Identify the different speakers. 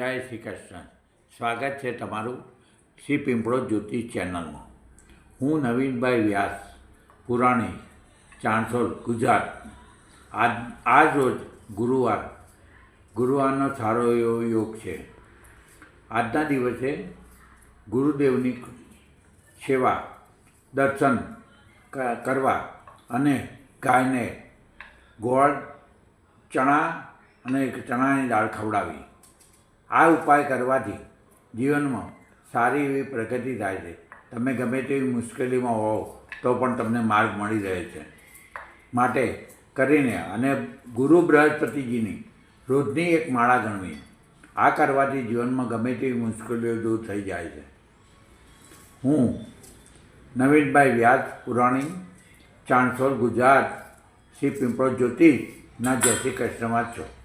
Speaker 1: જય શ્રી કૃષ્ણ. સ્વાગત છે તમારું શ્રી પિંપળો જ્યોતિષ ચેનલમાં. હું નવીનભાઈ વ્યાસ, પુરાણી, ચાણસોલ, ગુજરાત. આજ રોજ ગુરુવારનો સારો એવો યોગ છે. આજના દિવસે ગુરુદેવની સેવા, દર્શન કરવા અને ગાયને ગોળ, ચણા અને ચણાની દાળ ખવડાવી. આ ઉપાય કરવાથી જીવનમાં સારી એવી પ્રગતિ થાય છે. તમે ગમે તેવી મુશ્કેલીમાં હોવ તો પણ તમને માર્ગ મળી રહે છે. માટે કરીને અને ગુરુ બૃહસ્પતિજીની રોજની એક માળા ગણવી. આ કરવાથી જીવનમાં ગમે તેવી મુશ્કેલીઓ દૂર થઈ જાય છે. હું નવીનભાઈ વ્યાસ, પુરાણી, ચાણસોલ, ગુજરાત, શ્રી પિંપળો જ્યોતિષના જય શ્રી કૃષ્ણમાં છું.